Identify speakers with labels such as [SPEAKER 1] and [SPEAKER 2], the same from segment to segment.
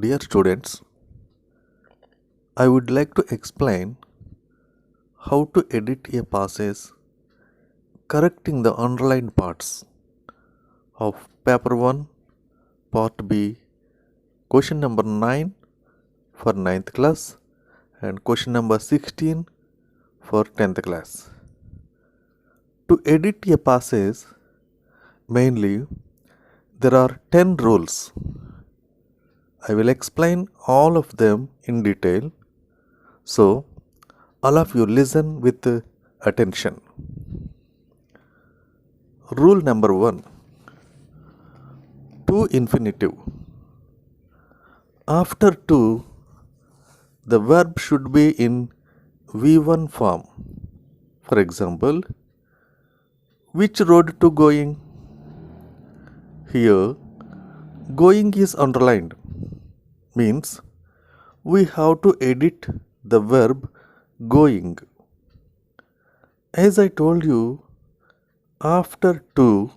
[SPEAKER 1] Dear students, I would like to explain how to edit a passage correcting the underlined parts of paper 1 part B, question number 9 for 9th class and question number 16 for 10th class. To edit a passage, mainly there are 10 rules. I will explain all of them in detail, so all of you listen with attention. Rule number 1. To infinitive. After to, the verb should be in V1 form. For example, which road to going? Here, going is underlined, means we have to edit the verb going. As I told you, after to,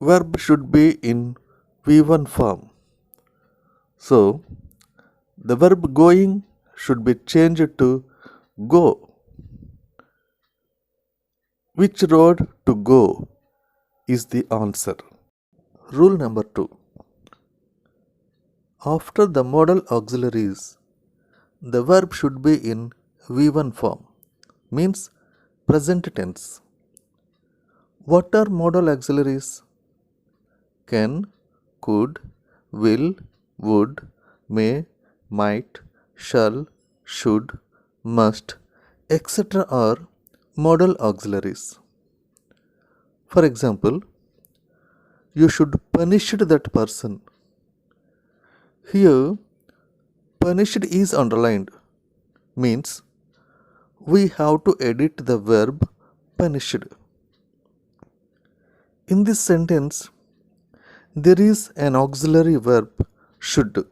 [SPEAKER 1] verb should be in V1 form. So, the verb going should be changed to go. Which road to go is the answer. Rule number 2. After the modal auxiliaries, the verb should be in V1 form, means present tense. What are modal auxiliaries? Can, could, will, would, may, might, shall, should, must, etc. are modal auxiliaries. For example, you should punish that person. Here, punished is underlined, means we have to edit the verb punished. In this sentence, there is an auxiliary verb should.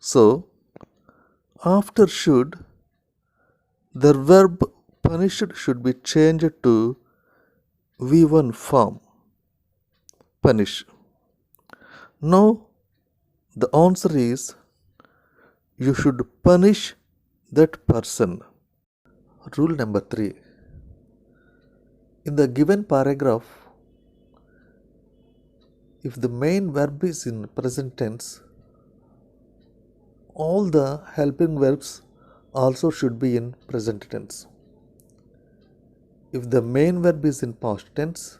[SPEAKER 1] So, after should, the verb punished should be changed to V1 form, punish. Now, the answer is you should punish that person. Rule number 3. In the given paragraph, if the main verb is in present tense, all the helping verbs also should be in present tense. If the main verb is in past tense,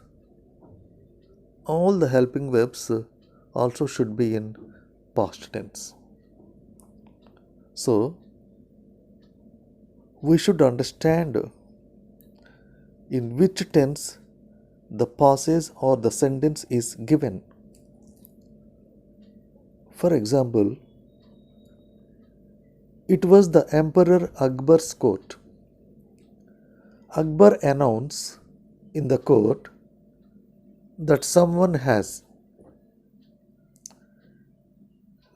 [SPEAKER 1] all the helping verbs also should be in past tense. So, we should understand in which tense the passage or the sentence is given. For example, it was the Emperor Akbar's court. Akbar announced in the court that someone has.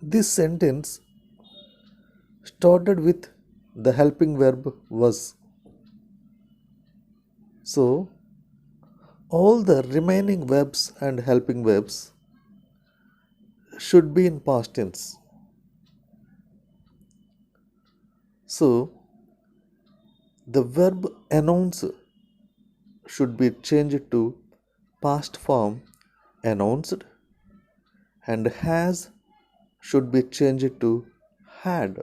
[SPEAKER 1] This sentence started with the helping verb was. So, all the remaining verbs and helping verbs should be in past tense. So, the verb announce should be changed to past form announced, and has should be changed to had.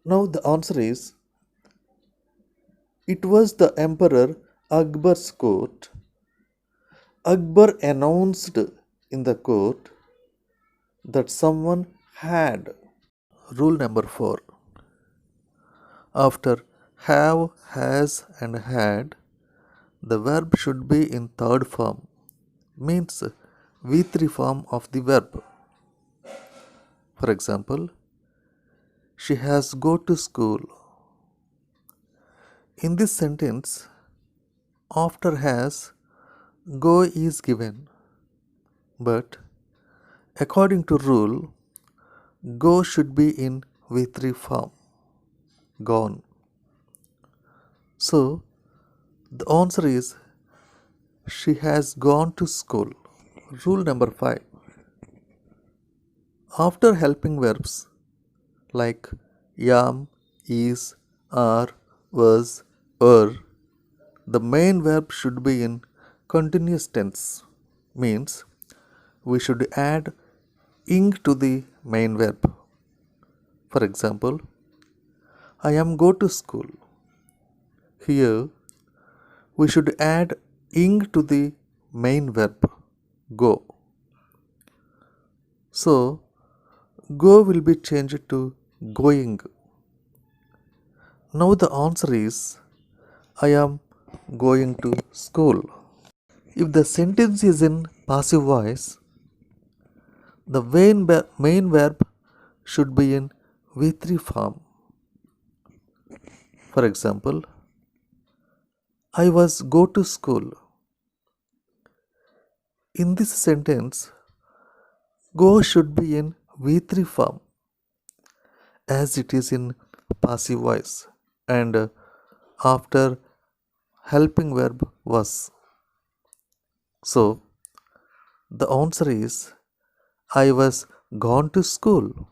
[SPEAKER 1] Now the answer is, it was the Emperor Akbar's court. Akbar announced in the court that someone had. Rule number 4. After have, has and had, the verb should be in third form, means V3 form of the verb. For example, she has go to school. In this sentence, after has, go is given, but according to rule, go should be in V3 form, gone. So, the answer is she has gone to school. Rule number 5. After helping verbs like am, is, are, was, were, the main verb should be in continuous tense. Means we should add ing to the main verb. For example, I am go to school. Here we should add ing to the main verb go. So go will be changed to going. Now the answer is I am going to school. If the sentence is in passive voice, the main verb should be in V3 form. For example, I was go to school. In this sentence, go should be in V3 form as it is in passive voice and after helping verb was. So, the answer is I was gone to school.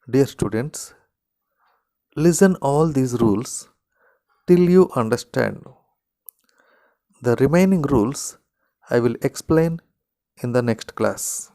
[SPEAKER 1] Dear students, listen all these rules till you understand. The remaining rules I will explain in the next class.